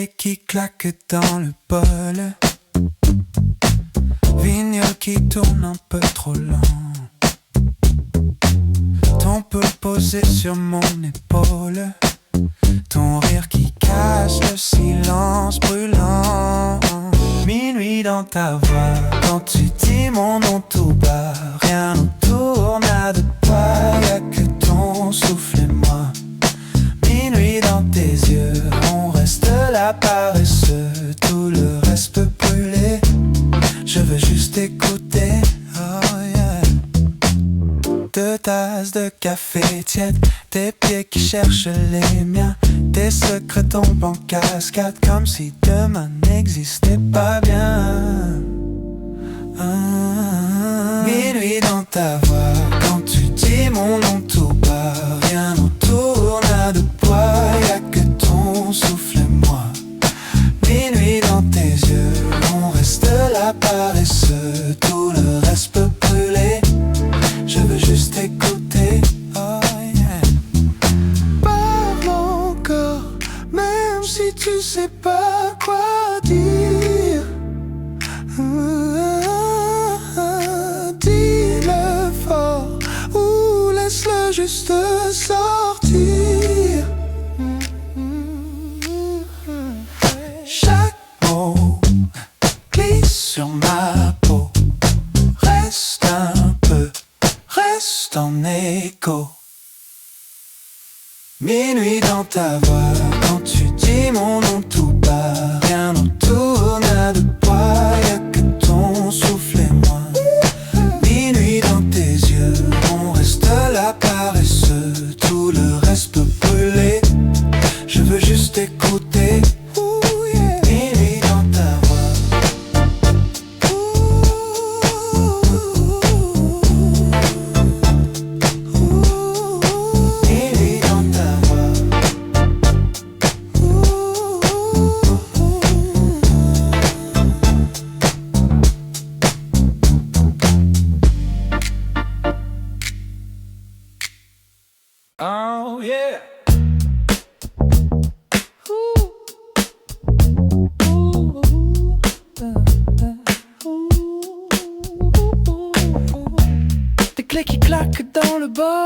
clés qui claquent dans le bol. Vinyle qui tourne un peu trop lent. Ton pull posé sur mon épaule. Ton rire qui cache le silence brûlant. Minuit dans ta voix, quand tu dis mon nom tout bas. Rien autour n'a de toi, y'a que ton souffle et moi. Minuit dans tes yeux, on reste là paresseux. Tout le reste peut brûler, je veux juste écouter, oh yeah. 2 tasses de café tiède, tes pieds qui cherchent les miens. Tes secrets tombent en cascade, comme si demain n'existait pas bien. Minuit dans ta voix, quand tu dis mon nom tout bas. Rien autour n'a de poids, y'a que ton souffle et moi. Minuit dans tes yeux, on reste là paresseux. Tout le reste peut brûler, je veux juste écouter, oh yeah. Parle encore, même si tu sais pas quoi dire. Dis-le fort ou laisse-le juste sortir. Chaque mot glisse sur ma peau. Reste un peu, reste en écho. Minuit dans ta voix, quand tu dis mon nom tout bas. Rien autour n'a de poids, y'a que ton souffle et moi. Minuit dans tes yeux, on reste là paresseux. Tout le reste peut brûler, je veux juste écouter. Minuit dans ta voix. Minuit dans ta voix. Oh yeah. Des clés qui claquent dans le bol.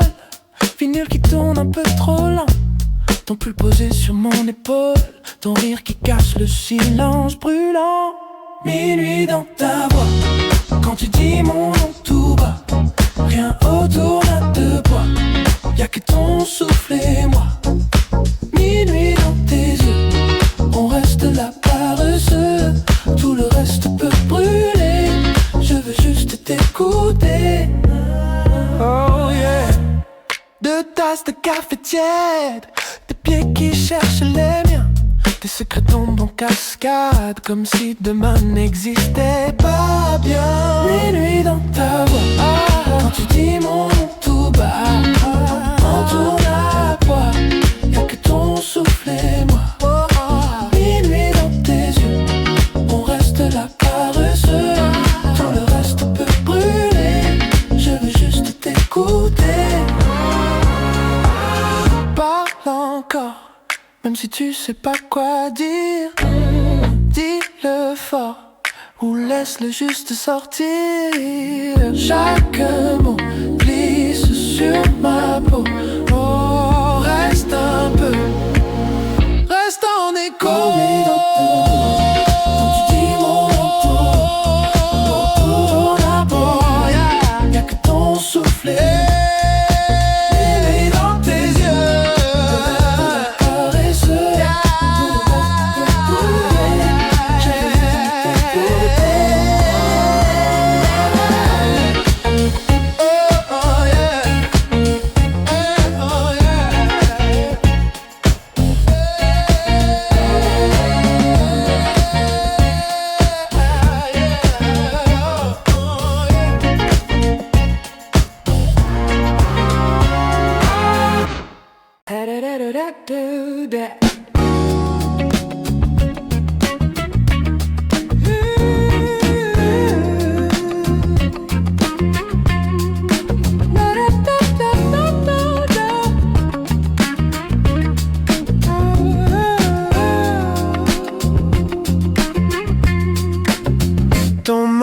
Vinyle qui tourne un peu trop lent. Ton pull posé sur mon épaule. Ton rire qui cache le silence brûlant. Minuit dans ta voix, quand tu dis mon nom tout bas. Rien autour n'a de poids, y'a que ton souffle et moi. Minuit dans tes yeux, on reste là paresseux. Tout le reste peut brûler, je veux juste t'écouter. Oh yeah. 2 tasses de café tiède, tes pieds qui cherchent les miens. Tes secrets tombent en cascade, comme si demain n'existait pas bien. Minuit dans ta voix, quand tu dis mon nom tout bas. On tourne à poids, y'a que ton souffle et moi. Minuit dans tes yeux, on reste là paresseux. Tout le reste peut brûler, je veux juste t'écouter. Parle encore, même si tu sais pas quoi dire. Dis-le fort ou laisse-le juste sortir. Chaque mot glisse sur ma peau. Oh, reste un peu, reste en écho. Quand tu dis mon nom, autour d'un bois, y'a que ton souffle.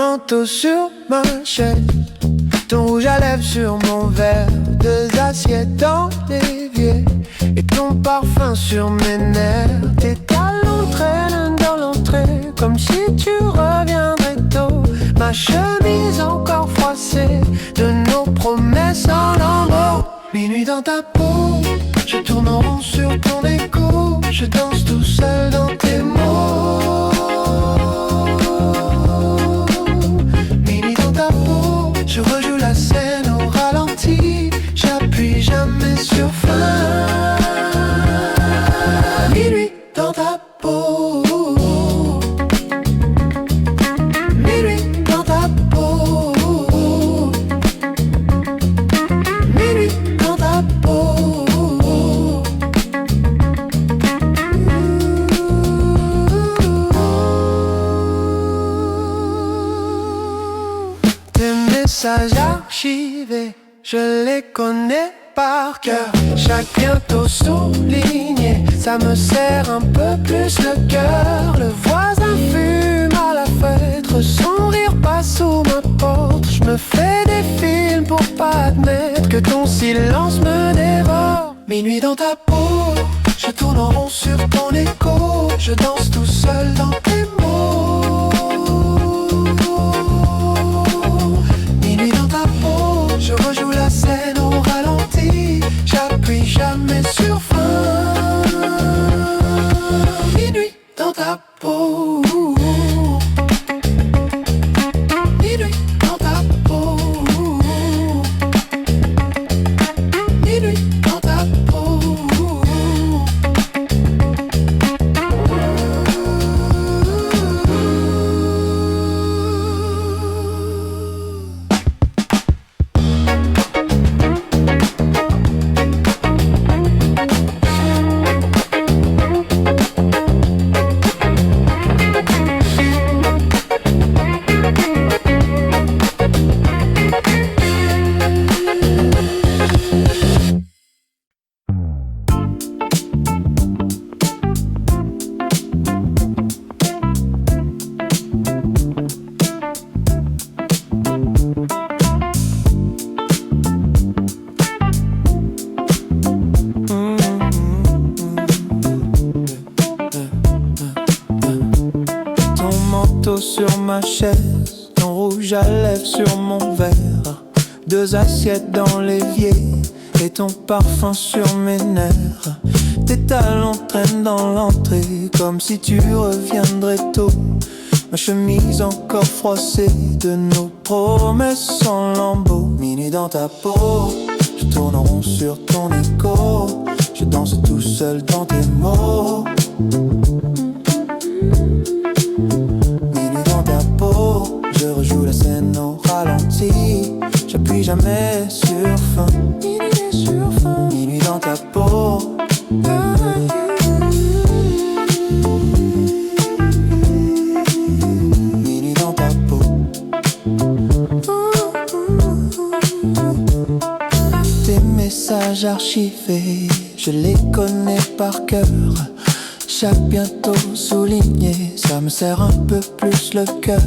manteau sur ma chaise, ton rouge à lèvres sur mon verre, deux assiettes dans l'évier et ton parfum sur mes nerfs. Tes talons traînent dans l'entrée comme si tu reviendrais tôt. Ma chemise encore froissée de nos promesses en lambeaux. Minuit dans ta peau, je tourne en rond sur ton écho. Je danse tout seul dans tes mots. Minuit dans ta peau, je rejoue la scène au ralenti. J'appuie jamais sur fin. Minuit dans ta peau. Minuit dans ta peau. Minuit dans ta peau. Tes messages archivés, je les connais par cœur. Chaque bientôt souligné, ça me serre un peu plus le cœur. Le voisin fume à la fenêtre, son rire passe sous ma porte. Je me fais des films pour pas admettre que ton silence me dévore. Minuit dans ta peau, je tourne en rond sur ton écho. Je danse tout seul dans tes mots. Minuit dans ta peau, je rejoue la scène au ralenti. J'appuie jamais sur fin. Minuit dans ta peau. Minuit dans ta peau. Minuit dans ta peau. Sur ma chaise, ton rouge à lèvres sur mon verre, deux assiettes dans l'évier et ton parfum sur mes nerfs. Tes talons traînent dans l'entrée comme si tu reviendrais tôt. Ma chemise encore froissée de nos promesses en lambeaux. Minuit dans ta peau, je tourne en rond sur ton écho. Je danse tout seul dans tes mots. Je rejoue la scène au ralenti. J'appuie jamais sur fin. Minuit dans ta peau. Minuit dans ta peau. Tes messages archivés, je les connais par cœur. Chaque bientôt souligné, ça me serre un peu plus le cœur.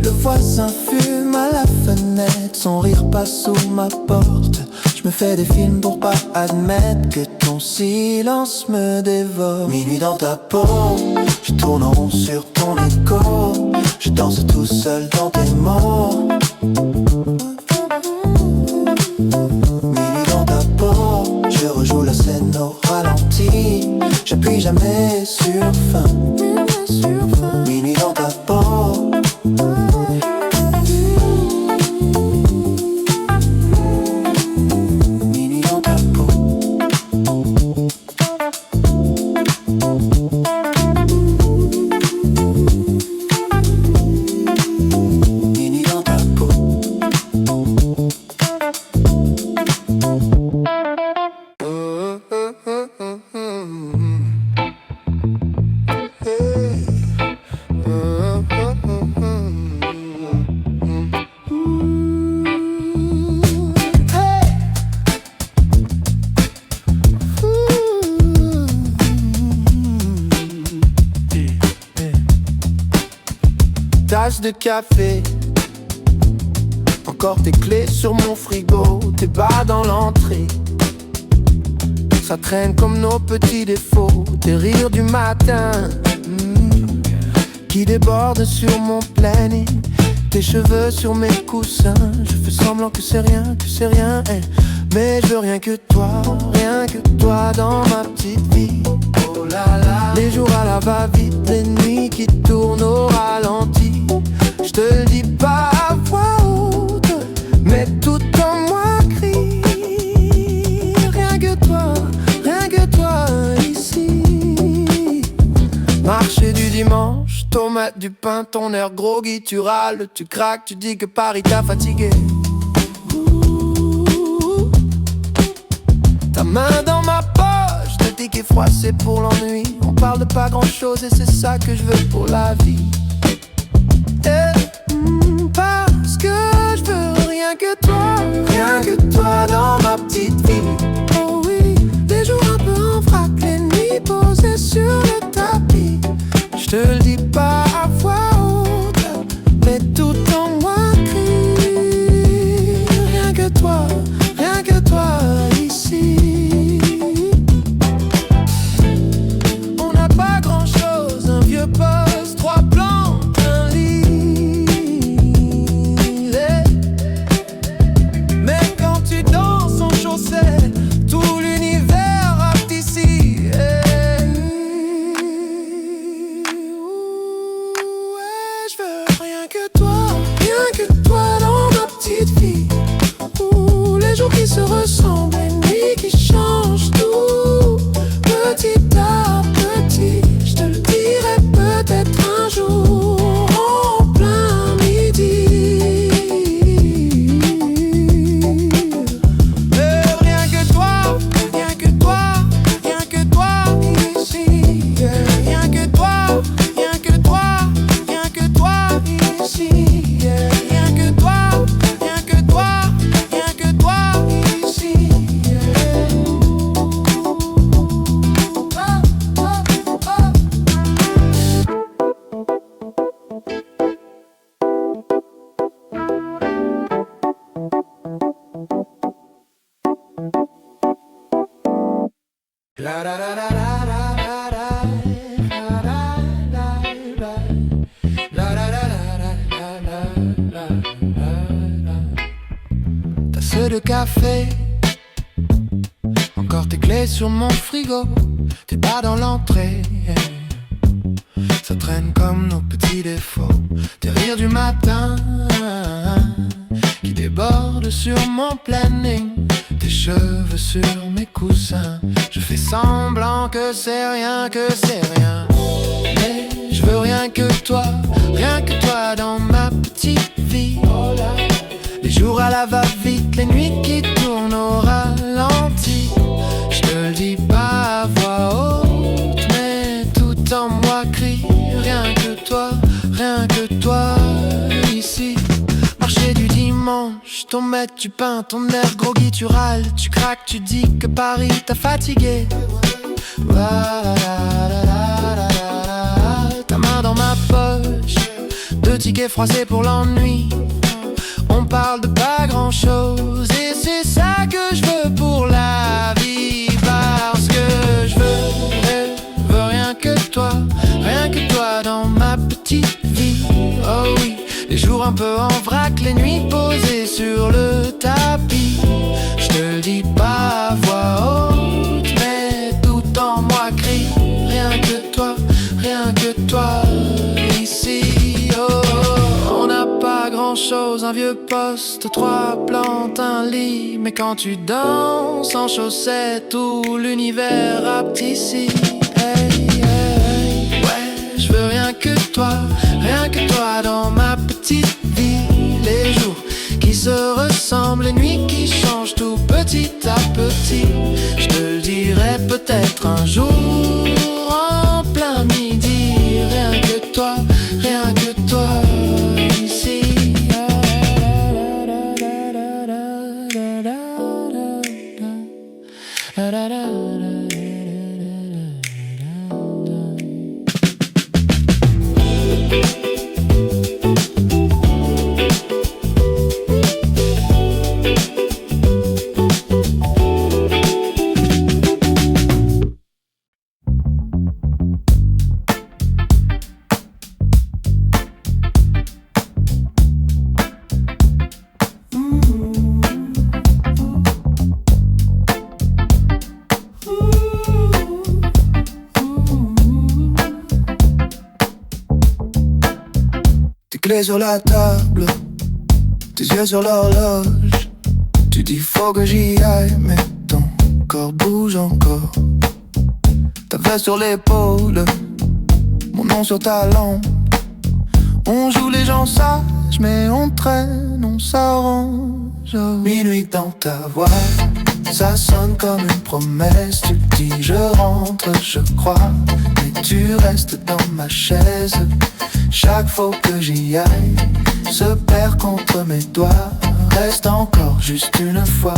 Le voisin fume à la fenêtre, son rire passe sous ma porte. Je me fais des films pour pas admettre que ton silence me dévore. Minuit dans ta peau, je tourne en rond sur ton écho. Je danse tout seul dans tes mots. Minuit dans ta peau, je rejoue la scène au ralenti. J'appuie jamais sur fin. Minuit dans ta peau. Minuit dans ta peau. Minuit dans ta peau. tasse de café. Encore tes clés sur mon frigo, tes bas dans l'entrée. Ça traîne comme nos petits défauts, tes rires du matin qui débordent sur mon planning. Tes cheveux sur mes coussins, je fais semblant que c'est rien, mais je veux rien que toi dans ma petite vie. Oh là là. Les jours à la va-vite, les nuits qui tournent au ralenti. Je te le dis pas à voix haute, mais tout en moi crie. Rien que toi ici. Marché du dimanche, tomate du pain, ton air groggy, tu râles, tu craques, tu dis que Paris t'a fatigué. Ta main dans ma poche, de tickets froissés pour l'ennui. On parle de pas grand chose et c'est ça que je veux pour la vie. Parce que je veux rien que toi dans ma petite vie. Oh oui, les jours un peu en vrac, les nuits posées sur le tapis. Je te le dis pas à voix haute, mais tout en moi crie. Rien que toi ici. On n'a pas grand chose, un vieux poste, 3 plantes, un lit. Mais quand tu danses en chaussettes, tout l'univers rate ici. Rien que toi dans ma petite vie. Les jours qui se ressemblent, les nuits qui changent tout, petit à petit. Je te le dirai peut-être un jour en plein midi. Mais rien que toi ici. Rien que toi ici. Rien que toi ici. La la la la la la la tasse de café, encore tes clés sur mon frigo, tes bas dans l'entrée. Ça traîne comme nos petits défauts, tes rires du matin qui débordent sur mon planning. Tes cheveux sur mes coussins, je fais semblant que c'est rien, mais je veux rien que toi dans ma petite vie. Les jours à la va-vite, les nuits qui tournent au ralenti. Je te le dis pas à voix haute, mais tout en moi crie. Rien que toi ici. Marché du dimanche, tomate du pain, ton air groggy, tu râles, tu craques, tu dis que Paris t'a fatigué. Ta main dans ma poche, 2 tickets froissés pour l'ennui. On parle de pas grand chose et c'est ça que je veux pour la vie. Parce que je veux rien que toi dans ma petite vie. Oh oui, les jours un peu en vrac, les nuits posées sur le tapis. Je te le dis pas à voix haute, mais tout en moi crie. Rien que toi ici. Oh, on n'a pas grand chose, un vieux poste, 3 plantes, un lit. Mais quand tu danses en chaussettes, tout l'univers rappe ici. Hey, hey. Ouais, je veux rien que toi dans ma petite vie. Les jours qui se ressemblent, les nuits qui changent tout petit à petit. Je te le dirai peut-être un jour en plein midi. Rien que toi ici. clés sur la table, tes yeux sur l'horloge. Tu dis faut que j'y aille, mais ton corps bouge encore. Ta veste sur l'épaule, mon nom sur ta lampe. On joue les gens sages, mais on traîne, on s'arrange. Minuit dans ta voix, ça sonne comme une promesse. Tu dis je rentre, je crois, mais tu restes dans ma chaise. Chaque fois que j'y aille se perd contre mes doigts. Reste encore juste une fois.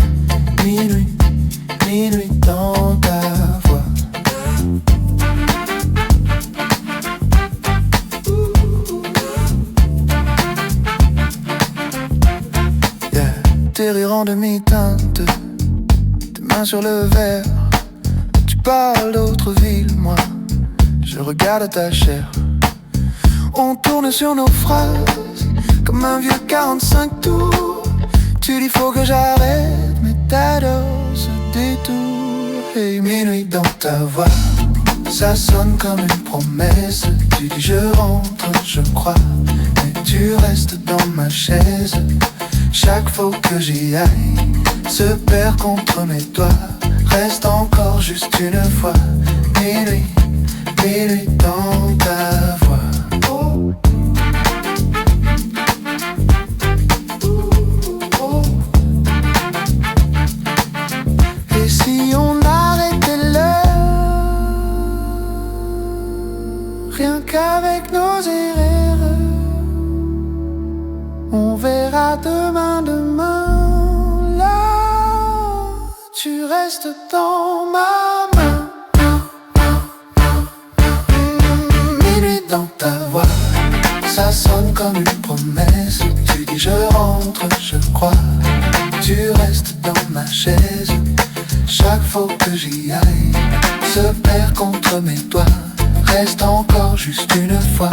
Minuit, minuit dans ta voix. Yeah. Tes rires en demi-teinte, tes mains sur le verre. Tu parles d'autre ville, moi je regarde ta chair. On tourne sur nos phrases comme un vieux 45 tours. Tu dis faut que j'arrête, mais t'adores ce détour. Hey, minuit dans ta voix, ça sonne comme une promesse. Tu dis je rentre, je crois, mais tu restes dans ma chaise. Chaque fois que j'y aille se perd contre mes doigts. Reste encore juste une fois. Minuit, minuit dans ta voix. Et si on arrêtait l'heure, rien qu'avec nos erreurs, on verra demain, demain. Là, tu restes dans ma main. Minuit dans ta voix, ça sonne comme une promesse. Tu dis je rentre, je crois, tu restes dans ma chaise. Chaque fois que j'y aille se perd contre mes doigts. Reste encore juste une fois.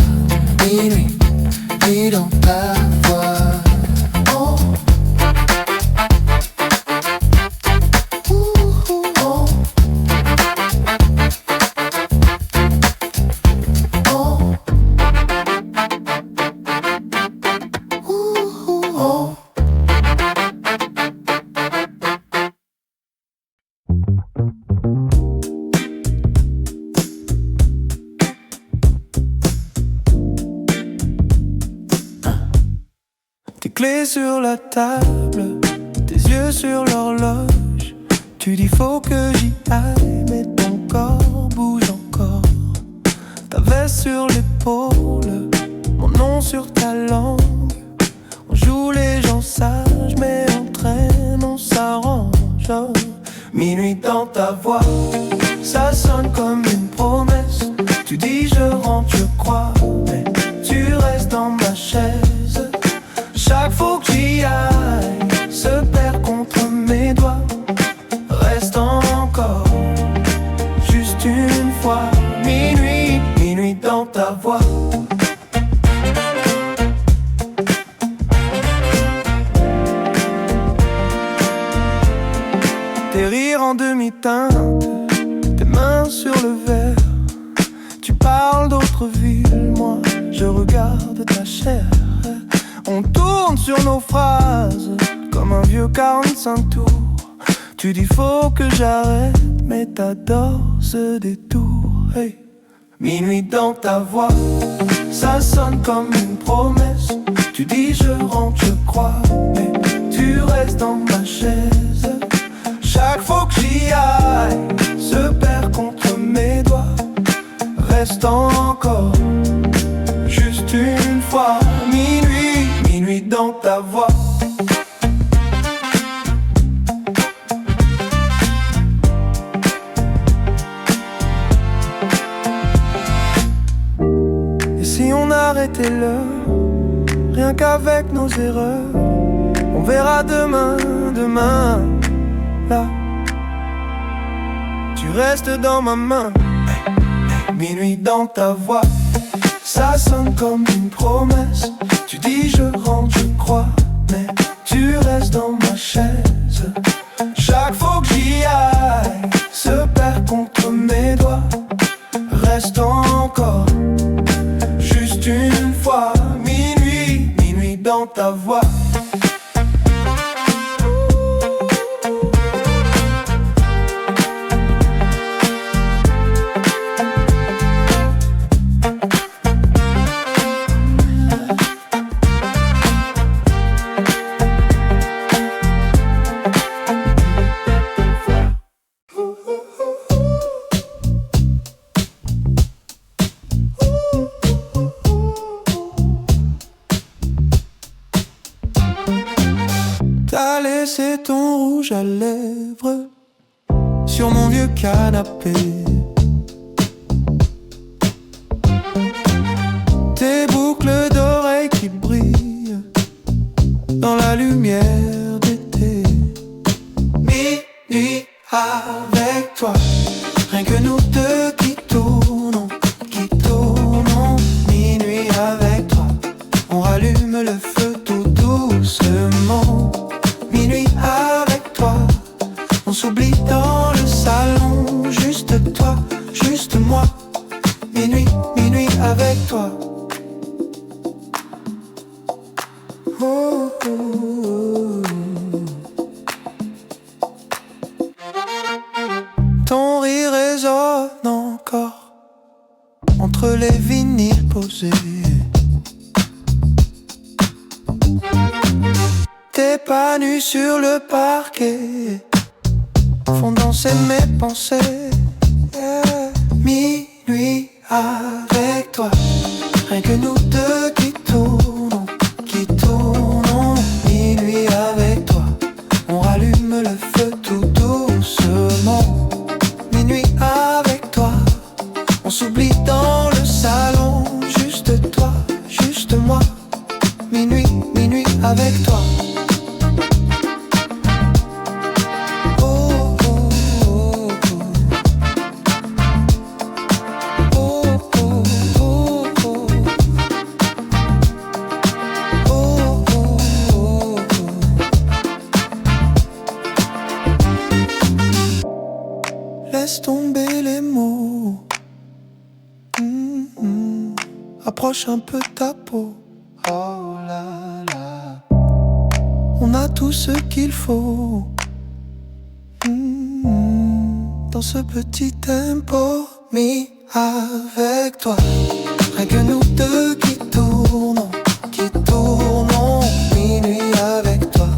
Minuit, nuit dans ta voix. Oh. Oh. Oh. Oh. Tes clés sur la table, tes yeux sur l'horloge. Tu dis faut que j'y aille, mais ton corps bouge encore. Ta veste sur l'épaule, mon nom sur ta langue. On joue les gens sages, mais on traîne, on s'arrange. Minuit dans ta voix, ça sonne comme une promesse. Tu dis je rentre, je crois, mais tu restes dans ma chaise. Chaque fois que j'y aille se perd contre mes doigts. Reste encore juste une fois. Minuit, minuit dans ta voix. Tes rires en demi-teinte, tes mains sur le verre. Tu parles d'autre ville, moi je regarde ta chair. On tourne sur nos phrases comme un vieux 45 tours. Tu dis faut que j'arrête, mais t'adores ce détour. Hey. Minuit dans ta voix, ça sonne comme une promesse. Tu dis je rentre, je crois, mais tu restes dans ma chaise. Chaque fois que j'y aille se perd contre mes doigts. Reste encore juste une fois. Minuit, minuit dans ta voix. Et si on arrêtait l'heure, rien qu'avec nos erreurs, on verra demain, demain. Là, tu restes dans ma main. Minuit dans ta voix, ça sonne comme une promesse. Tu dis je rentre, je crois, mais tu restes dans ma chaise. Chaque fois que j'y aille se perd contre mes doigts. Reste encore juste une fois. Minuit, T'as laissé ton rouge à lèvres sur mon vieux canapé. Tes boucles d'oreilles qui brillent dans la lumière d'été. Minuit avec toi, rien que nous deux qui tournons, qui tournons. Minuit avec toi, on rallume le feu tout doucement. Minuit avec toi, on s'oublie dans le salon. Juste toi, juste moi. Minuit, minuit avec toi. Oh, oh, oh. Ton rire résonne encore entre les vinyles posés. Tes pas nus sur le parquet font danser mes pensées. Yeah. Minuit avec toi, rien que nous deux qui tournons, qui tournons. Minuit avec toi, on rallume le feu tout doucement. Minuit avec toi, on s'oublie dans le salon. Juste toi, juste moi. Minuit, minuit avec toi. Laisse tomber les mots. Approche un peu ta peau. Oh là là. On a tout ce qu'il faut. Dans ce petit tempo. Mis avec toi, rien que nous deux qui tournons, qui tournons. Minuit avec toi,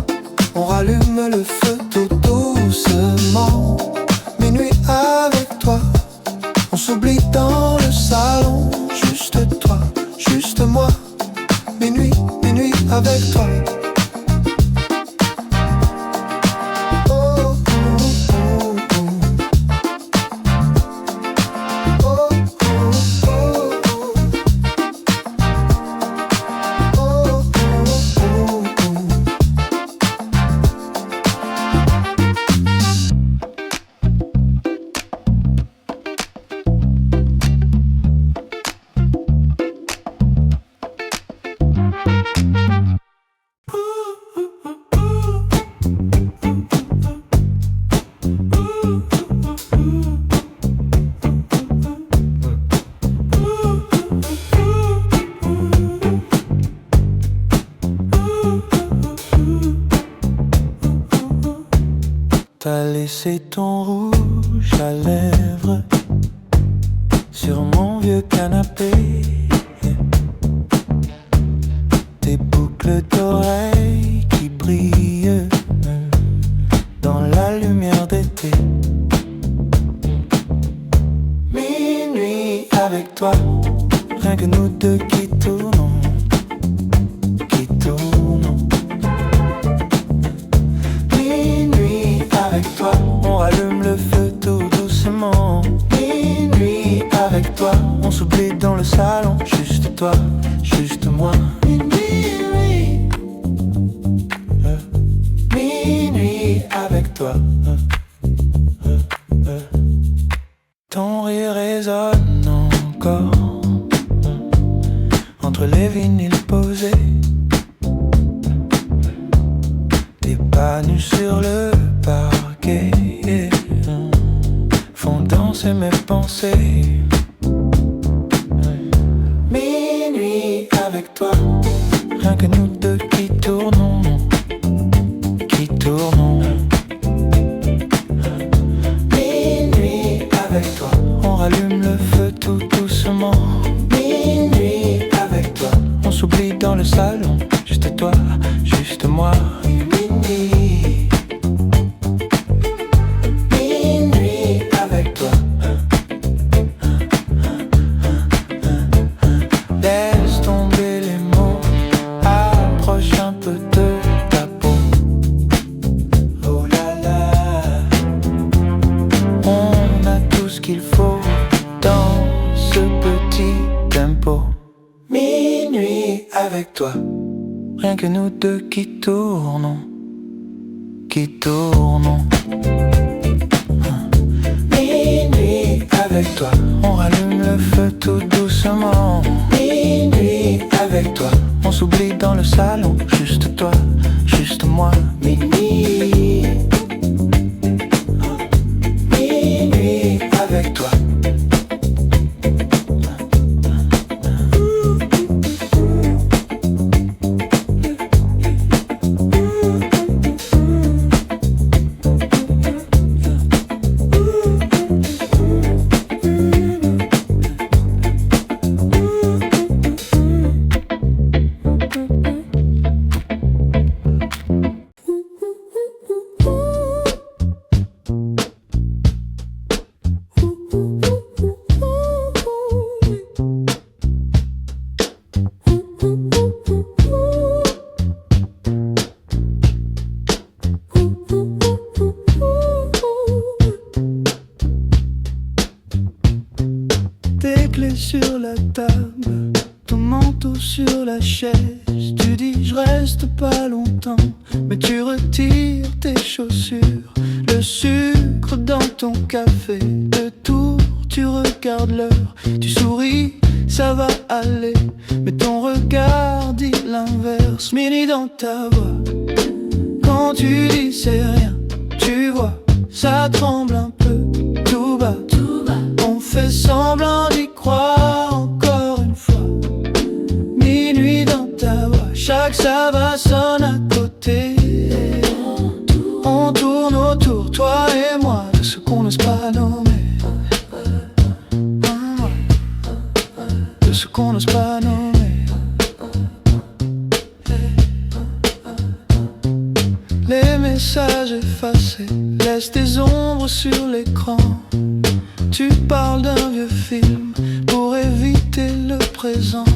on rallume le feu tout doucement. Minuit avec toi, on s'oublie dans le salon. Juste toi, juste moi. Minuit, minuit avec toi. T'as laissé ton rouge à lèvres sur mon vieux canapé. Tes boucles d'oreilles qui brillent dans la lumière d'été. Minuit avec toi, rien que nous deux qui tournons, qui tournons. Minuit avec toi, on rallume le feu tout doucement. Minuit avec toi, on s'oublie dans le salon. Juste toi, juste moi. Minuit, minuit avec toi. Ton rire résonne encore entre les vinyles posés. Tes pas nus sur le parquet font danser mes pensées. Minuit avec toi, rien que nous deux qui tournons, moi. Minuit, minuit avec toi. Laisse tomber les mots, approche un peu de ta peau. Oh là là, on a tout ce qu'il faut dans ce petit tempo. Minuit avec toi, rien que nous deux qui tournons, qui tournons. Minuit avec toi, on rallume le feu tout doucement. Minuit avec toi, on s'oublie dans le salon, juste toi, juste moi. Minuit, minuit avec toi. Tes clés sur la table, ton manteau sur la chaise. Tu dis je reste pas longtemps, mais tu retires tes chaussures. Le sucre dans ton café, de tour tu regardes l'heure. Tu souris, ça va aller, mais ton regard dit l'inverse. Minuit dans ta voix, quand tu dis c'est rien, tu vois, ça tremble un peu, tout bas. On fait semblant d'y croire encore une fois. Minuit dans ta voix, chaque ça va sonne à côté. On tourne autour, toi et moi, de ce qu'on n'ose pas nommer. De ce qu'on n'ose pas nommer. Les messages effacés laissent des ombres sur l'écran. Tu parles d'un vieux film pour éviter le présent.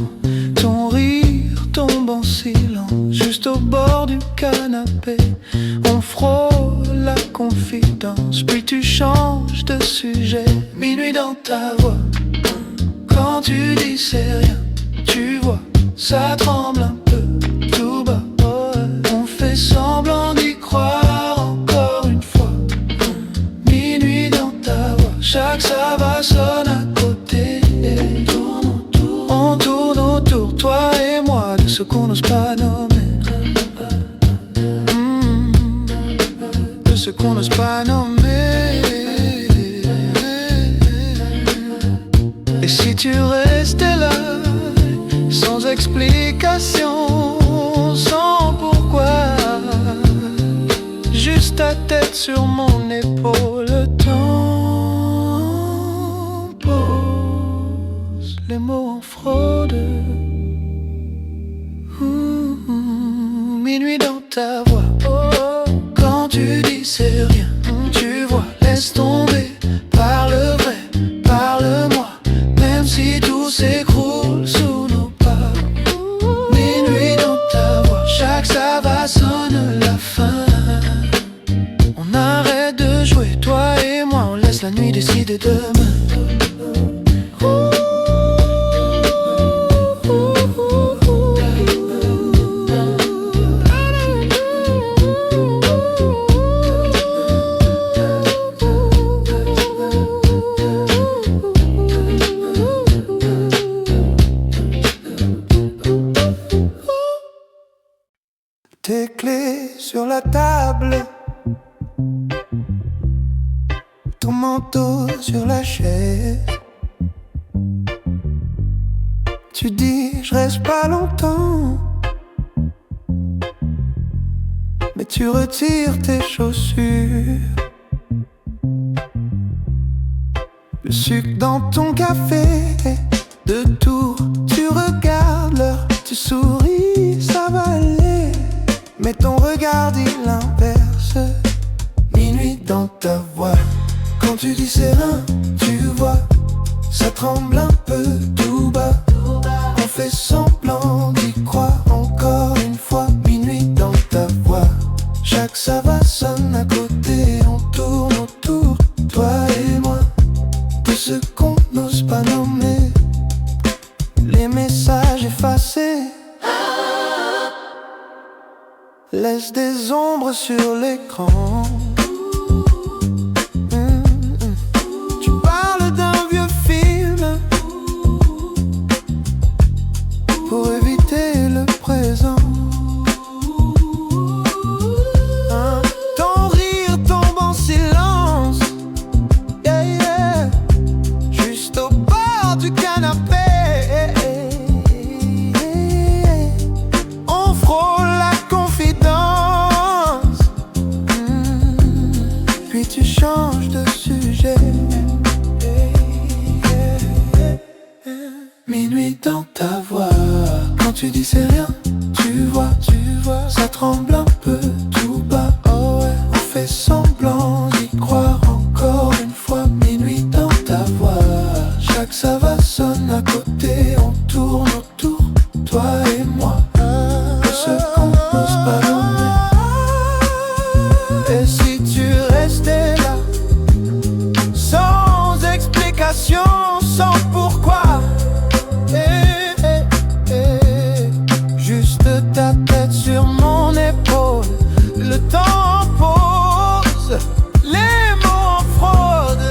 Ton rire tombe en silence, juste au bord du canapé. On frôle la confidence, puis tu changes de sujet. Minuit dans ta voix, quand tu dis c'est rien, tu vois, ça tremble un peu, tout bas. On fait semblant d'y croire encore une fois. Minuit dans ta voix, chaque ça va sonne à côté. On tourne autour, toi et moi, de ce qu'on n'ose pas nommer. De ce qu'on n'ose pas nommer. Et si tu restais là, sans explication, sans pourquoi, juste ta tête sur mon épaule, le temps pose les mots en fraude. Minuit dans ta voix, quand tu dis c'est rien, tu vois, laisse tomber, parle vrai, parle-moi, même si tout s'écroule sous nos pas. Minuit dans ta voix, chaque ça va sonne la fin. On arrête de jouer, toi et moi, on laisse la nuit décider demain. Tes clés sur la table, ton manteau sur la chaise. Tu dis je reste pas longtemps, mais tu retires tes chaussures. Le sucre dans ton café, de tour tu regardes l'heure. Tu souris, ça va aller, mais ton regard dit l'inverse. Minuit dans ta voix, quand tu dis c'est rien, tu vois, ça tremble un peu tout bas. On fait semblant d'y croire encore une fois. Minuit dans ta voix, chaque ça va sonne à côté. On tourne autour, toi et moi, de ce qu'on n'ose pas nommer. Les messages effacés laissent des ombres sur l'écran. Tu parles d'un vieux film pour éviter le présent. Ton rire tombe en silence, yeah, yeah, juste au bord du canapé. On frôle la confidence, puis tu changes de sujet. Minuit dans ta voix, quand tu dis c'est rien, tu vois, ça tremble un peu tout bas. Oh ouais, on fait semblant d'y croire encore une fois. Minuit dans ta voix, chaque ça va sonne à côté. On tourne autour, toi et moi, de ce qu'on n'ose pas nommer. Et si tu restais là, sans explication, sans pourquoi, juste ta tête sur mon épaule, le temps pose, les mots en fraude.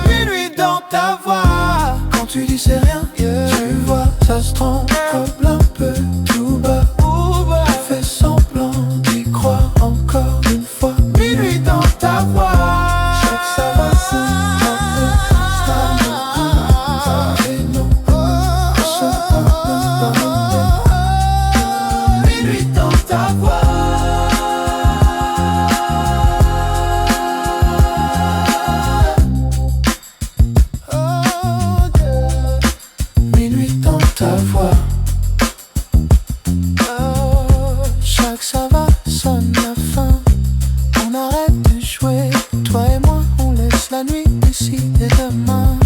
Minuit dans ta voix, quand tu dis c'est rien, tu vois, ça se tremble un peu tout bas. On fait semblant d'y croire encore une fois. Minuit dans ta voix, chaque ça va sonne un peu. Minuit dans ta voix. Minuit dans ta voix. Chaque ça va sonne la fin. On arrête de jouer, toi et moi, on laisse la nuit décider demain.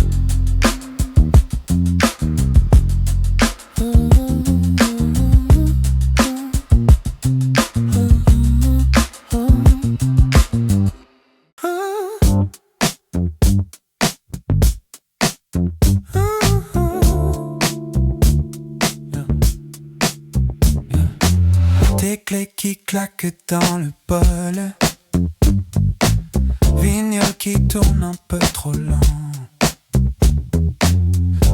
Tes clés qui claquent dans le bol, vinyle qui tourne un peu trop lent.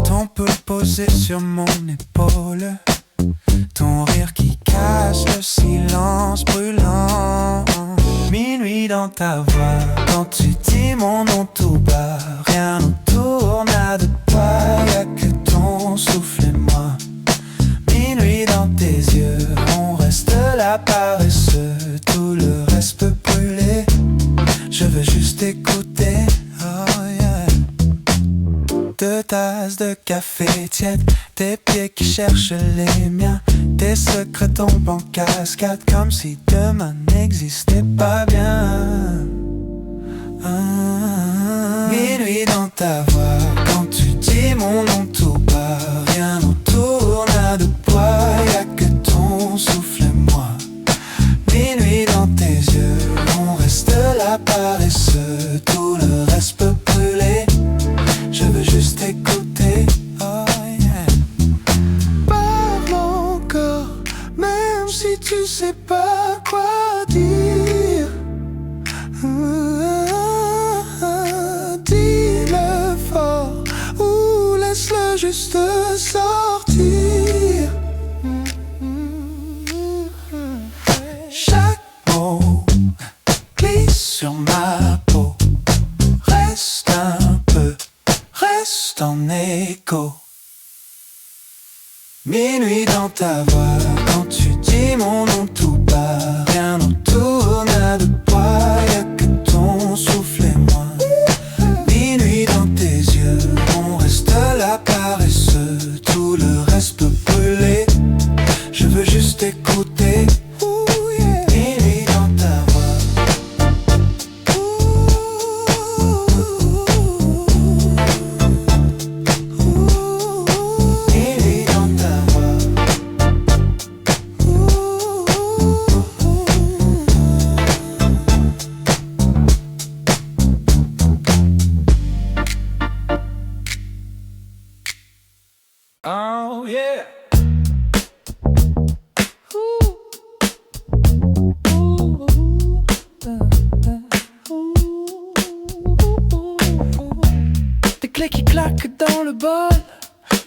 Ton pull posé sur mon épaule, ton rire qui casse le silence brûlant. Minuit dans ta voix, quand tu dis mon nom tout bas, rien autour n'a de toi, y'a que ton souffle et moi. Minuit dans tes yeux, on reste là paresseux, tout le reste peut brûler. Je veux juste écouter, oh yeah. 2 tasses de café tiède, tes pieds qui cherchent les miens. Tes secrets tombent en cascade, comme si demain n'existait pas bien. Minuit dans ta voix, quand tu dis mon nom tout bas, rien autour n'a de poids, y'a que ton souffle et moi. Minuit dans tes yeux, on reste là paresseux, tout le reste peut brûler. Je veux juste écouter, oh yeah. Parle encore, même si tu sais pas quoi dire. Dis-le fort ou laisse-le juste sortir. Chaque mot glisse sur ma peau, reste un peu, reste en écho. Minuit dans ta voix, quand tu dis mon nom tout bas, rien autour n'a de poids, y'a que ton souffle et moi. Minuit dans tes yeux, on reste là paresseux, tout le reste peut brûler. veux juste écouter. Minuit dans ta voix. Minuit dans ta voix. Oh yeah. Des clés qui claquent dans le bol,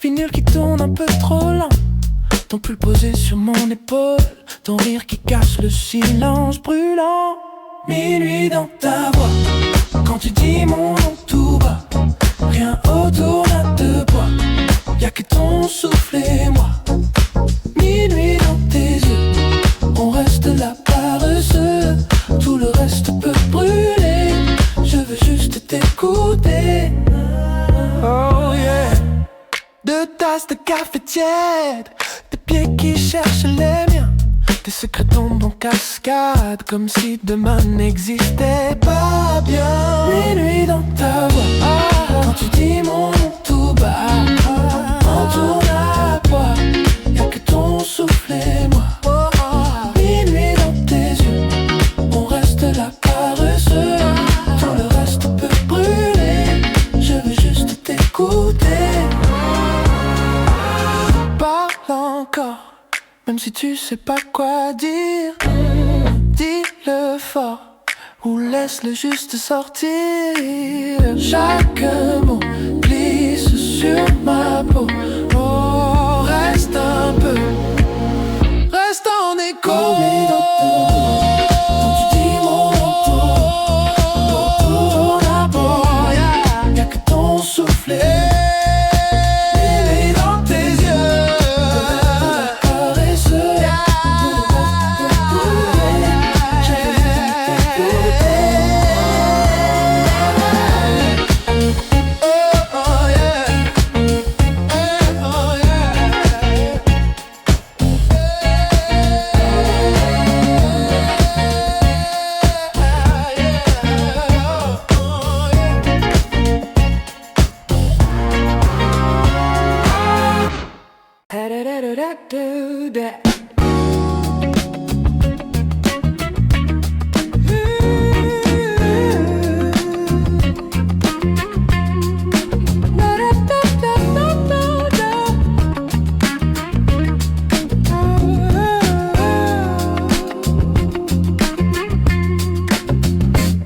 vinyle qui tourne un peu trop lent, ton pull posé sur mon épaule, ton rire qui casse le silence brûlant. Minuit dans ta voix, quand tu dis mon nom tout bas, rien autour n'a de bois, y'a que ton souffle et moi. Minuit dans tes yeux, on reste là paresseux, tout le reste peut brûler, je veux juste t'écouter. Oh yeah. Deux tasses de café tiède, tes pieds qui cherchent les miens, tes secrets tombent en cascade, comme si demain n'existait pas bien. Minuit dans ta voix, quand tu dis mon nom tout bas, entoure la poids, y'a que ton souffle et moi. Minuit dans tes yeux, on reste là paresseux, tout le reste peut brûler, je veux juste t'écouter. Parle encore, même si tu sais pas quoi dire, dis-le fort ou laisse-le juste sortir. Chaque mot glisse sur ma peau. Oh, reste un peu, reste en écho. Quand tu dis mon nom, la boy, y'a que ton souffle.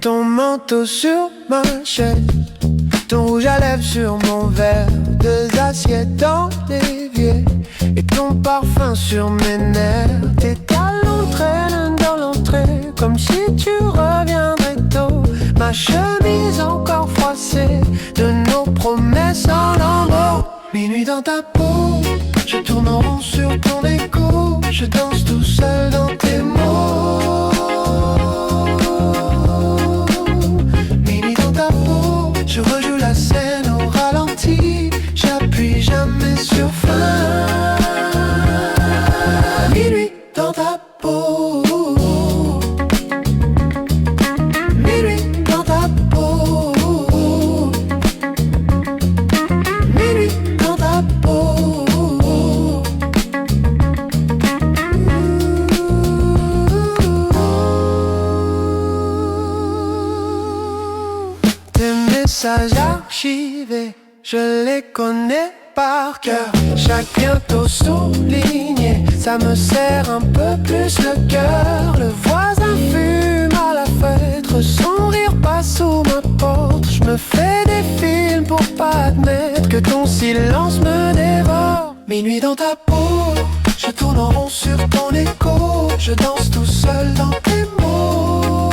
Ton manteau sur ma chaise, ton rouge à lèvres sur mon verre, deux assiettes dans l'évier et ton parfum sur mes nerfs. Tes talons traînent dans l'entrée comme si tu reviendrais tôt. Ma chemise encore froissée de nos promesses en lambeaux. Minuit dans ta peau, je tourne en rond sur ton écho, je danse tout seul dans tes mots. Je rejoue la scène au ralenti, j'appuie jamais sur fin. Minuit dans ta peau, minuit dans ta peau, minuit dans ta peau. Messages archivés, je les connais par cœur. Chaque bientôt souligné, ça me serre un peu plus le cœur. Le voisin fume à la fenêtre, son rire passe sous ma porte. Je me fais des films pour pas admettre que ton silence me dévore. Minuit dans ta peau, je tourne en rond sur ton écho, je danse tout seul dans tes mots.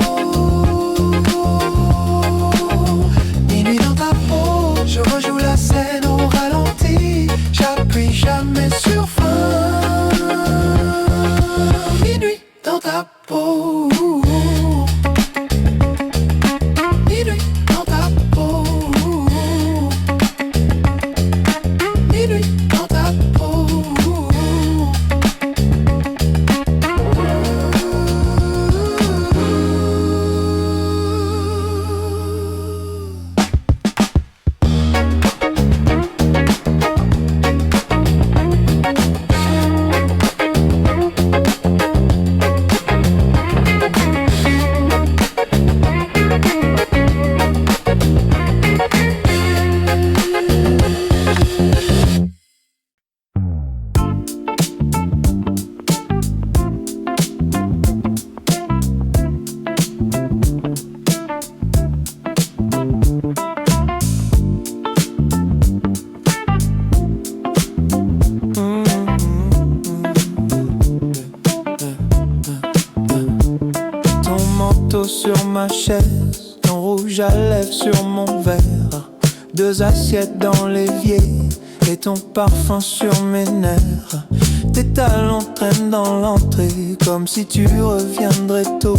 Je rejoue la scène au ralenti, j'appuie jamais sur fin. Minuit dans ta peau, minuit dans ta peau, minuit dans ta peau. ma chaise, ton rouge à lèvres sur mon verre, 2 assiettes dans l'évier et ton parfum sur mes nerfs. Tes talons traînent dans l'entrée comme si tu reviendrais tôt.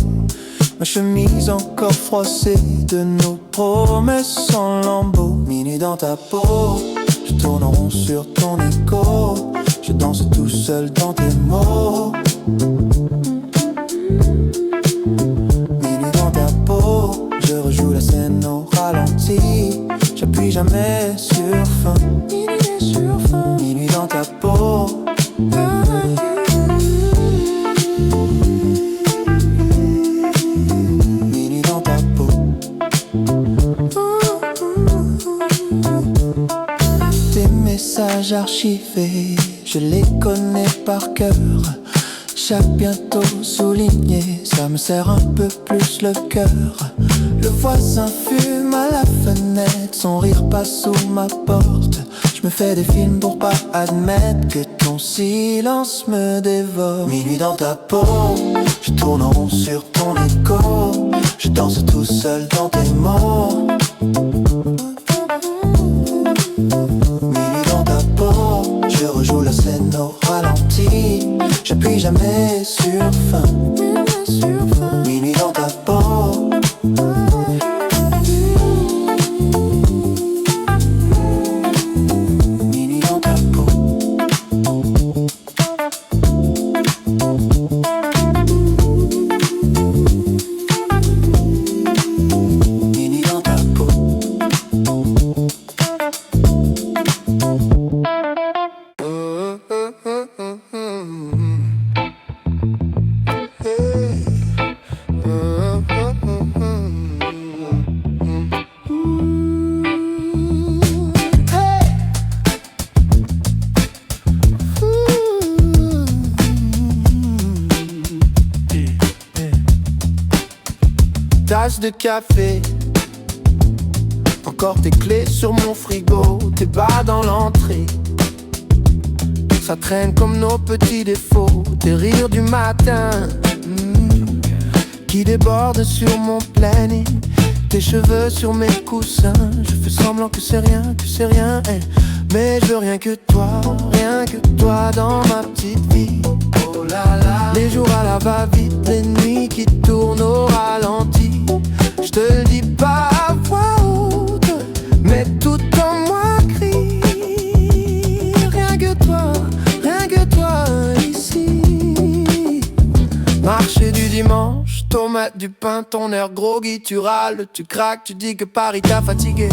Ma chemise encore froissée de nos promesses en lambeaux. Minuit dans ta peau, je tourne en rond sur ton écho. Je danse tout seul dans tes mots. Minuit dans ta peau, je rejoue la scène au ralenti. J'appuie jamais sur fin. Minuit dans ta peau. Minuit dans ta peau. Tes messages archivés, je les connais par cœur. Chaque bientôt souligné, ça me serre un peu plus le cœur. Le voisin fume à la fenêtre, son rire passe sous ma porte. Je me fais des films pour pas admettre que ton silence me dévore. Minuit dans ta peau, je tourne en rond sur ton écho. Je danse tout seul dans tes mots. Minuit dans ta peau, je rejoue la scène au ralenti. J'appuie jamais sur fin. Minuit dans ta peau. Minuit dans ta peau. Minuit dans ta peau. Tasse de café, encore tes clés sur mon frigo, tes bas dans l'entrée. Ça traîne comme nos petits défauts, tes rires du matin qui débordent sur mon planning. Tes cheveux sur mes coussins, je fais semblant que c'est rien, mais je veux rien que toi dans ma petite vie. Oh là là. Les jours à la va-vite, les nuits qui tournent au ralenti. Je te le dis pas à voix haute, mais tout en moi crie. Rien que toi ici. Marché du dimanche, tomate du pain, ton air groggy, tu râles, tu craques, tu dis que Paris t'a fatigué.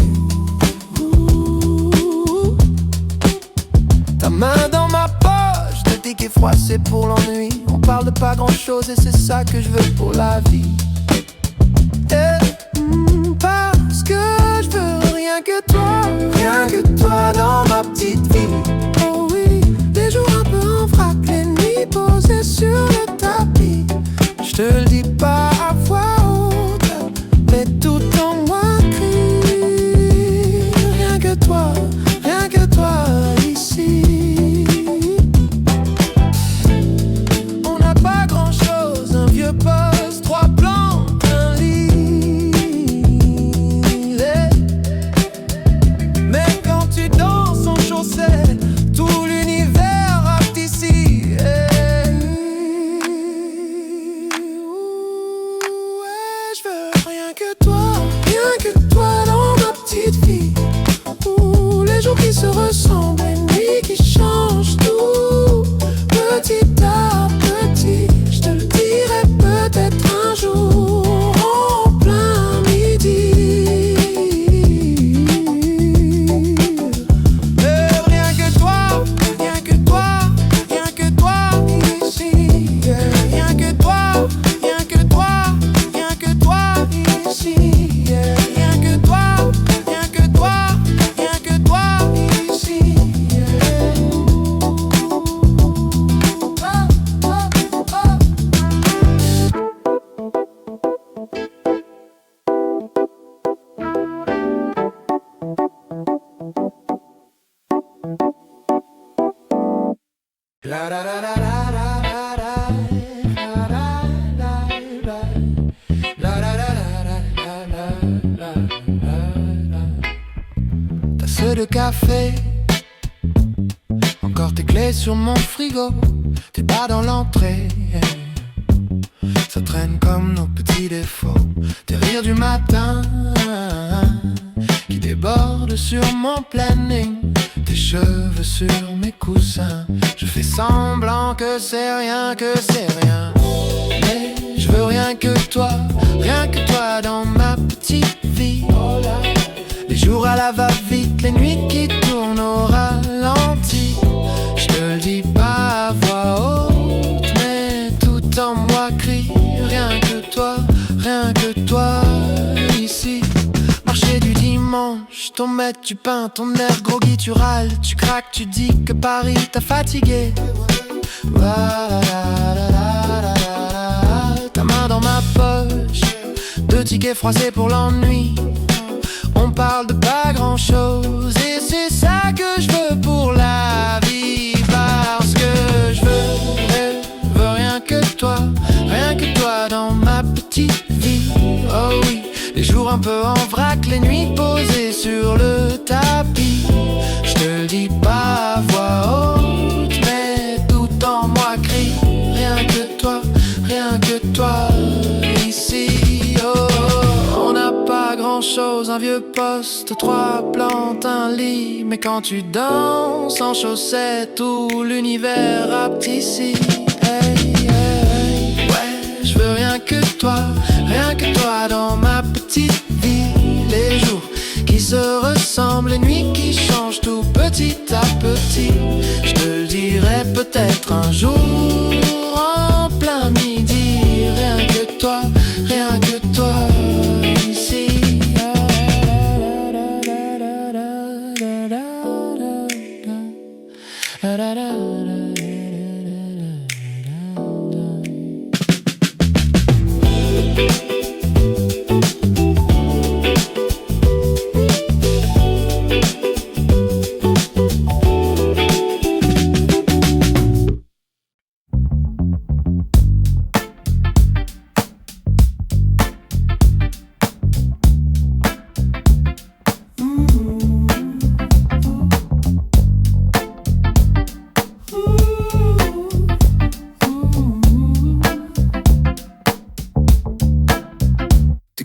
Ta main dans ma poche, de tickets froissés pour l'ennui. On parle de pas grand chose et c'est ça que je veux pour la vie. Parce que je veux rien que toi dans ma petite vie. Oh oui, des jours un peu en vrac, les nuits posées sur le tapis. Je te le dis pas à voix haute, mais tout en moi crie. Rien que toi ici. On n'a pas grand chose, un vieux poste, 3 plans, un lit. Mais quand tu danses en chaussettes, tout l'univers rate ici. Ouais, je veux rien que toi dans ma petite vie. Les jours qui se ressemblent, les nuits qui changent tout, petit à petit. Je te le dirai peut-être un jour en plein midi. Rien que toi ici. Rien que toi ici. Rien que toi ici. La la la la la la la la la la la la la la. le café. Encore tes clés sur mon frigo, t'es pas dans l'entrée. Ça traîne comme nos petits défauts, tes rires du matin qui débordent sur mon planning, tes cheveux sur mes coussins. Je fais semblant que c'est rien, que c'est rien, mais je veux rien que toi dans ma petite vie. Les jours à la va-vite, les nuits qui tournent au ralenti. Je te le dis pas à voix haute, mais tout en moi crie rien que toi ici. Marché du dimanche, ton maître du pain, ton air groggy, tu râles, tu craques, tu dis que Paris t'a fatigué. Ta main dans ma poche, 2 tickets froissés pour l'ennui. On parle de pas grand chose et c'est ça que je veux pour la vie. Parce que je veux rien que toi dans ma petite vie. Oh oui, les jours un peu en vrac, les nuits posées sur le tapis. Je te le dis pas à voix haute, mais tout en moi crie rien que toi ici. Oh, on n'a pas grand chose, un vieux poste, 3 plantes, un lit. Mais quand tu danses en chaussettes, tout l'univers rappe ici. Hey, hey, hey. Ouais, je veux rien que toi dans ma petite vie. Les jours qui se ressemblent, les nuits qui changent tout petit à petit. Je te le dirai peut-être un jour en plein midi. Rien que toi ici.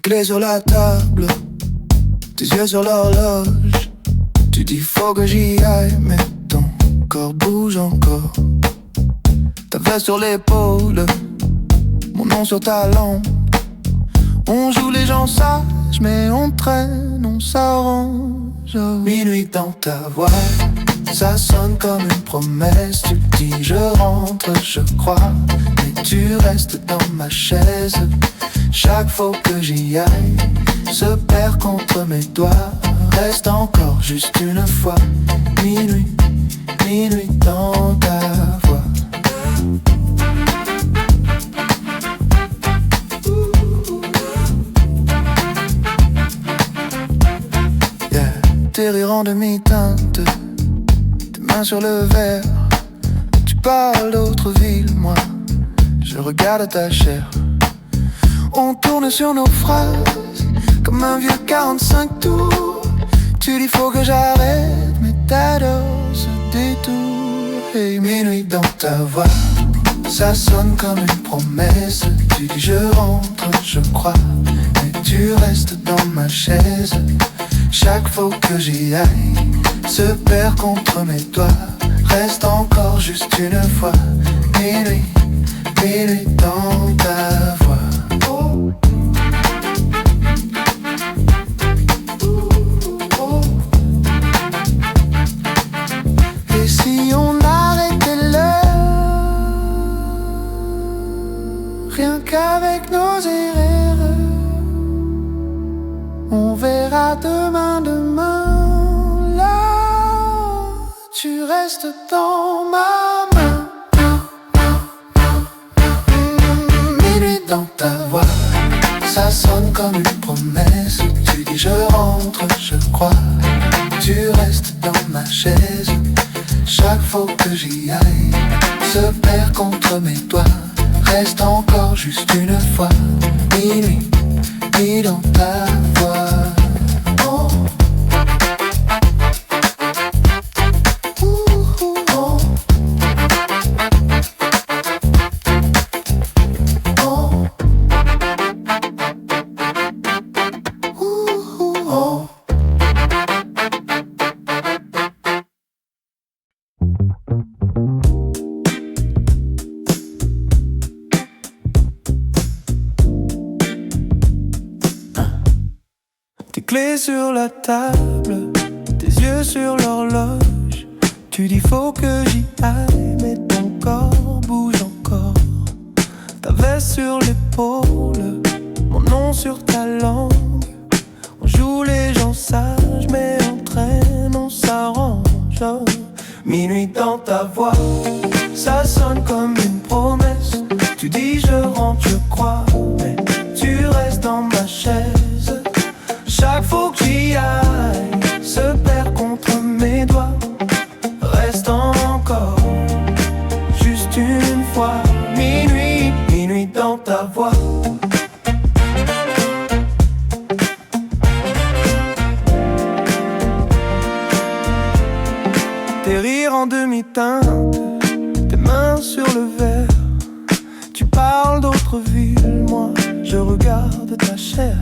Clés sur la table, tes yeux sur l'horloge. Tu dis faut que j'y aille, mais ton corps bouge encore. Ta veste sur l'épaule, mon nom sur ta lampe. On joue les gens sages, mais on traîne, on s'arrange. Minuit dans ta voix, ça sonne comme une promesse. Tu dis je rentre, je crois, mais tu restes dans ma chaise. Chaque fois que j'y aille se perd contre mes doigts. Reste encore juste une fois. Minuit dans ta voix. Yeah. Tes rires en demi-teinte, tes mains sur le verre. Tu parles d'autre ville, moi je regarde ta chair. On tourne sur nos phrases comme un vieux 45 tours. Tu dis faut que j'arrête, mais t'adores ce détour. Et minuit dans ta voix, ça sonne comme une promesse. Tu dis je rentre, je crois, mais tu restes dans ma chaise. Chaque fois que j'y aille se perd contre mes doigts. Reste encore juste une fois. Minuit dans ta voix. Et si on arrêtait l'heure, rien qu'avec nos erreurs, on verra demain, là, tu restes dans ma main. Minuit dans ta voix, ça sonne comme une promesse. Tu dis je rentre, je crois, tu restes dans ma chaise. Chaque fois que j'y aille se perd contre mes doigts. Reste encore juste une fois. Minuit dans ta voix. Oh. clés sur la table, tes yeux sur l'horloge. Tu dis faut que j'y aille, mais ton corps bouge encore. Ta veste sur l'épaule, mon nom sur ta langue. On joue les gens sages, mais entre elles on s'arrange. Minuit dans ta voix, ça sonne comme une promesse. Tu dis je rentre, je crois, mais tu restes dans ma chaise. Chaque fois que j'y aille, se perd contre mes doigts. Reste encore, juste une fois. Minuit, minuit dans ta voix. Tes rires en demi-teinte, tes mains sur le verre. Tu parles d'autres villes, moi je regarde ta chair.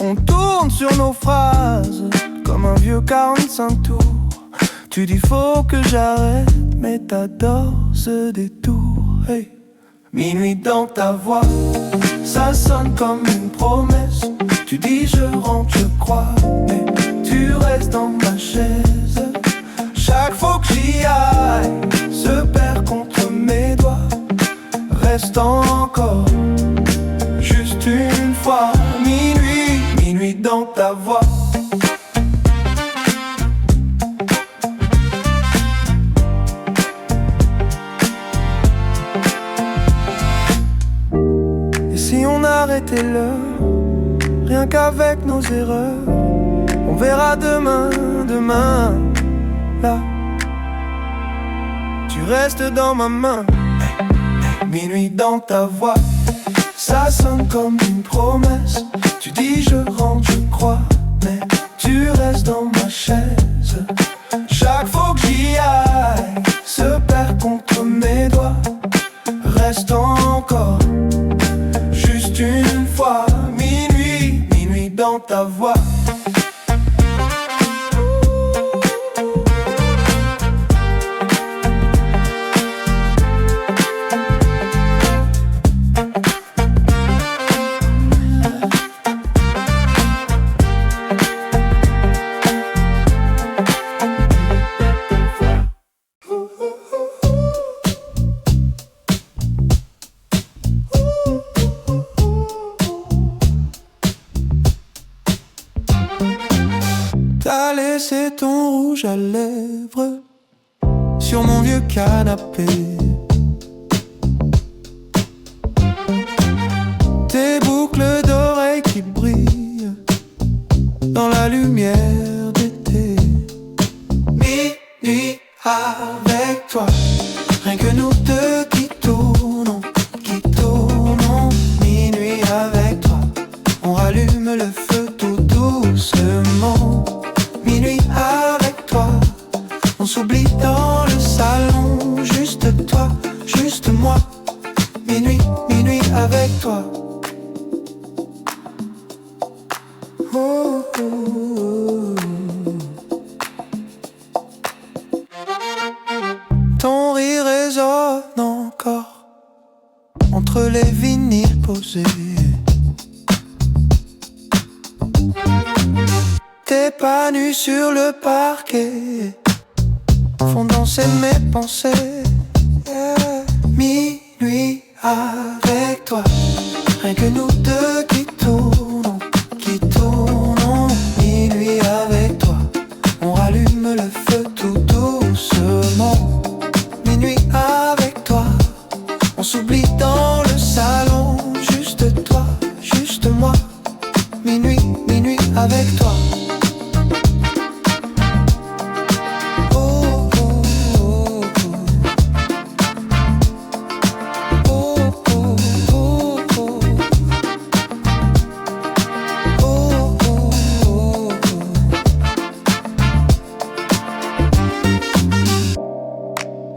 On tourne sur nos phrases comme un vieux 45 tours. Tu dis faut que j'arrête, mais t'adores ce détour. Hey. Minuit dans ta voix, ça sonne comme une promesse. Tu dis je rentre, je crois, mais tu restes dans ma chaise. Chaque fois que j'y aille, se perd contre mes doigts. Reste encore, juste une fois. Minuit, minuit dans ta voix. Et si on arrêtait l'heure, rien qu'avec nos erreurs, on verra demain, demain. Là, tu restes dans ma main. Minuit dans ta voix, ça sonne comme une promesse. Tu dis je rentre, je crois, mais tu restes dans ma chaise. Chaque fois que j'y aille, se perd contre mes doigts. Reste encore, juste une fois. Minuit, minuit dans ta voix. T'as laissé ton rouge à lèvres sur mon vieux canapé. Tes boucles d'oreilles qui brillent dans la lumière d'été. Minuit avec toi, rien que nous deux qui tournons, qui tournons. Minuit avec toi, on rallume le feu tout doucement. Minuit avec toi, on s'oublie dans le salon. Juste toi, juste moi. Minuit, minuit avec toi. Oh, oh, oh. Ton rire résonne encore entre les vinyles posés. Tes pas nus sur le parquet font danser mes pensées. Yeah. Minuit avec toi, rien que nous deux qui tournons, qui tournons. Minuit avec toi, on rallume le feu tout doucement. Minuit avec toi, on s'oublie dans le salon. Juste toi, juste moi. Minuit, minuit avec toi.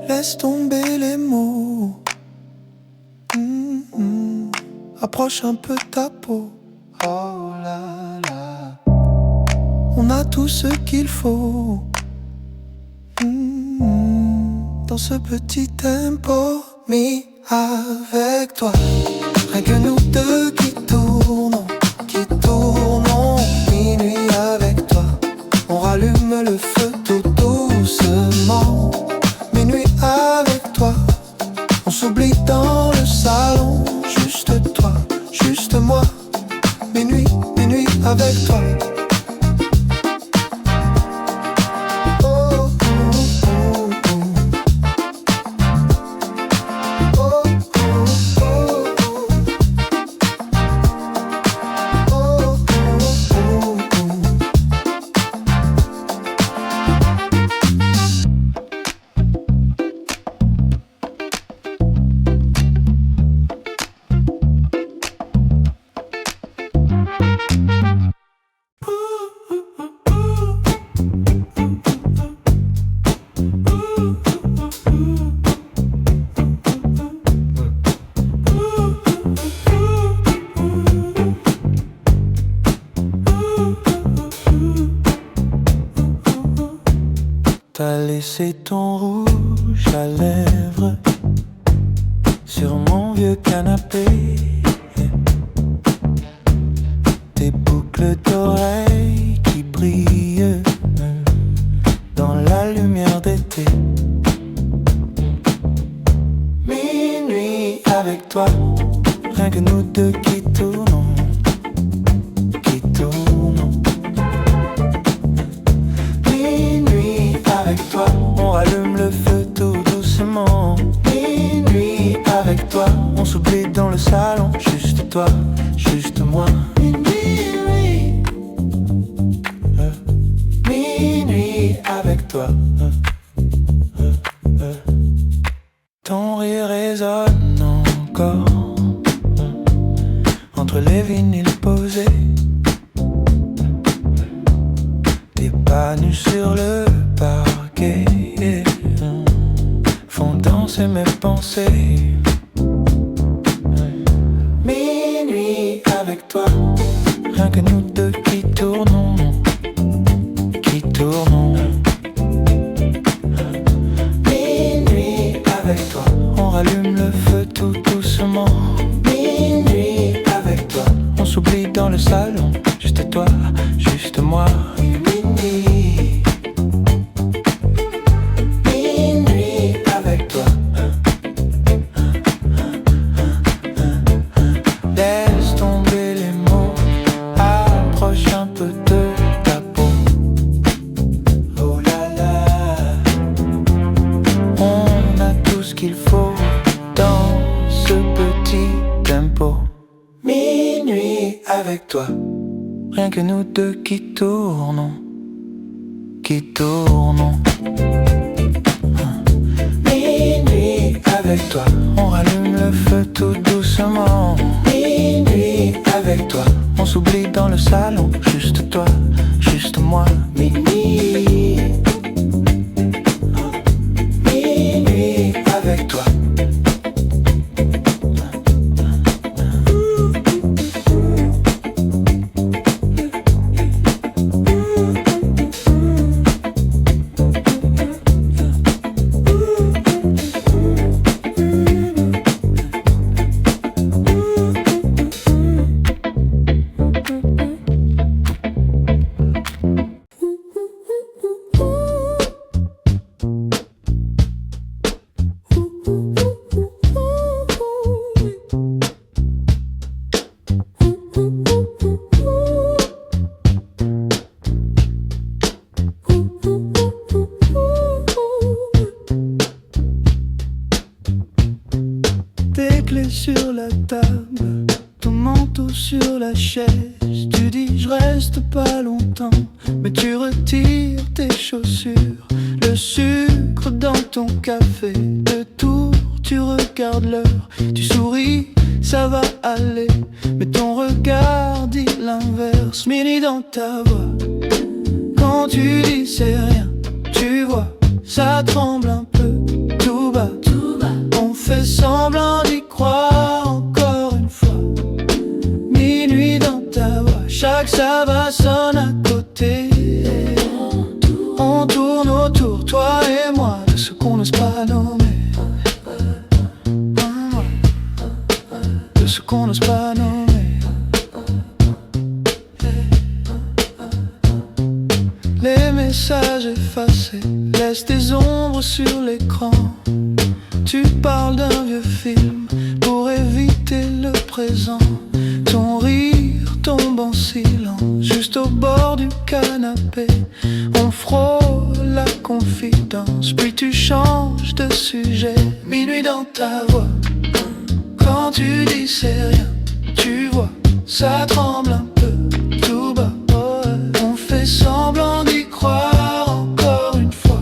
Laisse tomber les mots. Approche un peu ta peau. Oh là là. On a tout ce qu'il faut. Dans ce petit tempo. Mis avec toi. Rien que nous deux qui tournons, qui tournons. Minuit dans le salon. Juste toi, juste moi. Minuit avec toi. T'as laissé ton rouge à lèvres sur mon vieux canapé. Tes boucles d'oreilles qui brillent dans la lumière d'été. Minuit avec toi, rien que nous deux qui tournons, qui tournons. Minuit avec toi, on rallume le feu tout doucement. Minuit avec toi, on s'oublie dans le salon. Juste toi, juste moi. Minuit, minuit avec toi. Ton rire résonne encore entre les vinyles posés. Tes pas nus sur le parquet font danser mes pensées. Minuit avec toi, rien que nous deux qui tournons, qui tournons. Minuit avec toi, on rallume le feu tout doucement. Minuit avec toi, on s'oublie dans le salon. Juste toi, juste moi. Minuit, minuit avec toi. Laisse tomber les mots, approche un peu de ta peau. Oh là là, on a tout ce qu'il faut dans ce petit tempo. Minuit avec toi, rien que nous deux qui tournons, qui tournons. Minuit avec toi, on rallume le feu tout doucement. Minuit avec toi, on s'oublie dans le salon. Juste toi, juste moi. Minuit, minuit avec toi. Tes clés sur la table, ton manteau sur la chaise. Tu dis je reste pas longtemps, mais tu retires tes chaussures. Le sucre dans ton café, de tour tu regardes l'heure. Tu souris, ça va aller, mais ton regard dit l'inverse. Minuit dans ta voix, quand tu dis c'est rien, tu vois, ça tremble un peu, tout bas. On fait semblant d'y croire encore une fois. Minuit dans ta voix, chaque ça va sonne à côté. On tourne autour, toi et moi, de ce qu'on n'ose pas nommer. De ce qu'on n'ose pas nommer. Les messages effacés laissent des ombres sur l'écran. Tu parles d'un vieux film pour éviter le présent. Ton rire tombe en silence juste au bord du canapé. On frôle la confidence, puis tu changes de sujet. Minuit dans ta voix, quand tu dis c'est rien, tu vois, ça tremble un peu tout bas. On fait semblant d'y croire encore une fois.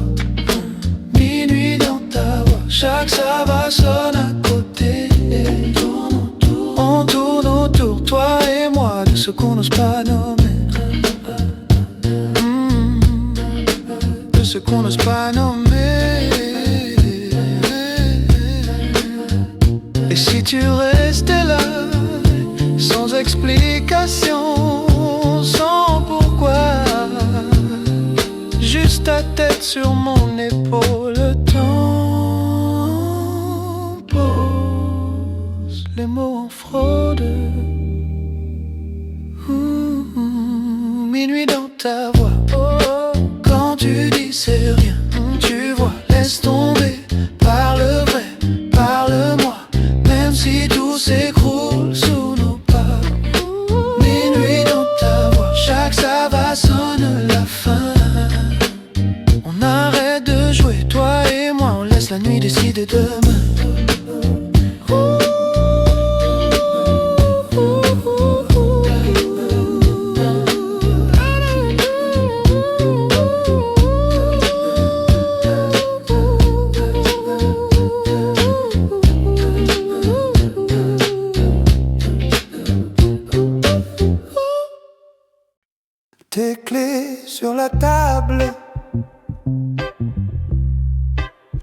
Minuit dans ta voix, chaque ça va sonne à côté. On tourne autour, toi et moi, de ce qu'on n'ose pas nommer. De ce qu'on n'ose pas nommer. Et si tu restais là, sans explication, sans pourquoi, juste ta tête sur mon épaule, le temps pose les mots en fraude. Minuit dans ta voix, quand tu dis c'est rien, tu vois, laisse tomber, parle vrai, parle-moi, même si tout s'écroule sous nos pas. Minuit dans ta voix, chaque ça va sonne la fin. On arrête de jouer, toi et moi, on laisse la nuit décider demain. Tes clés sur la table,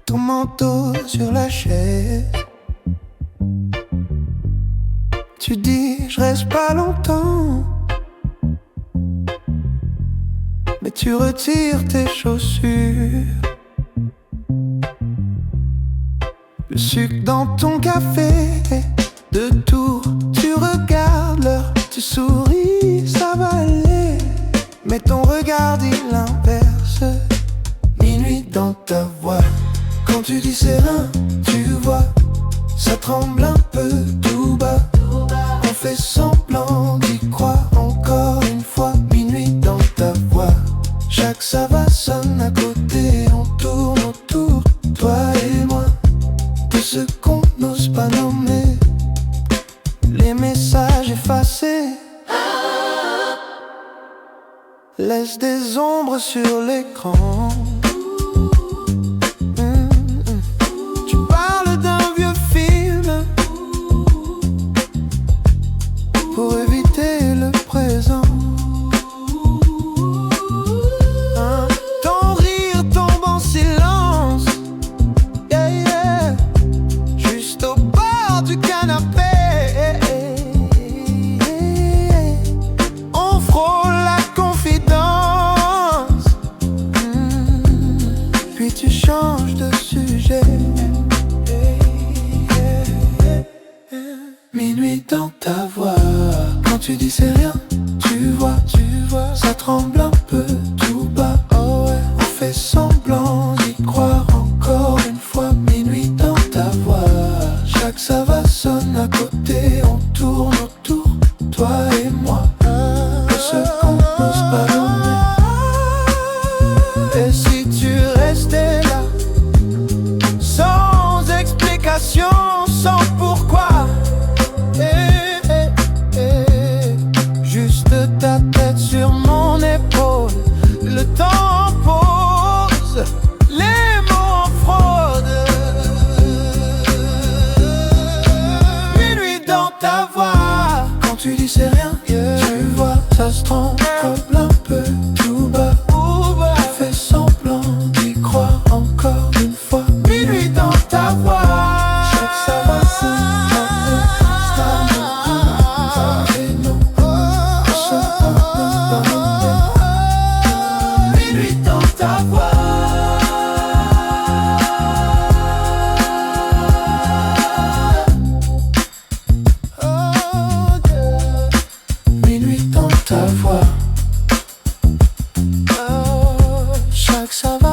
ton manteau sur la chaise. Tu dis je reste pas longtemps, mais tu retires tes chaussures. Le sucre dans ton café, de tour tu regardes l'heure, tu souris, ça va aller. Mais ton regard dit l'inverse. Minuit dans ta voix, quand tu dis c'est rien, tu vois, ça tremble un peu tout bas. On fait semblant d'y croire encore une fois. Minuit dans ta voix, chaque ça va sonne à côté. On tourne autour, toi et moi, de ce qu'on n'ose pas nommer. Les messages effacés laisse des ombres sur l'écran. Tu parles d'un vieux film pour éviter le présent. Ton rire tombe en silence, yeah, yeah, juste au bord du canapé. On frôle la confidence, puis tu changes de sujet. Minuit dans ta voix, quand tu dis c'est rien, tu vois, ça tremble un peu tout bas. Oh ouais. On fait semblant d'y croire encore une fois. Minuit dans ta voix, chaque ça va sonne à côté. On tourne autour, toi et moi, de ce qu'on n'ose pas nommer. Et si tu restais là, sans explication, sans pourquoi, juste ta tête sur mon épaule, le temps pose les mots en fraude. Minuit dans ta voix, quand tu dis c'est rien, tu vois, ça se tremble un peu tout bas. Tu fais semblant d'y croire encore une fois. Minuit dans ta voix, chaque ça va sonne un peu. Minuit dans ta voix. Minuit dans ta voix. Chaque ça va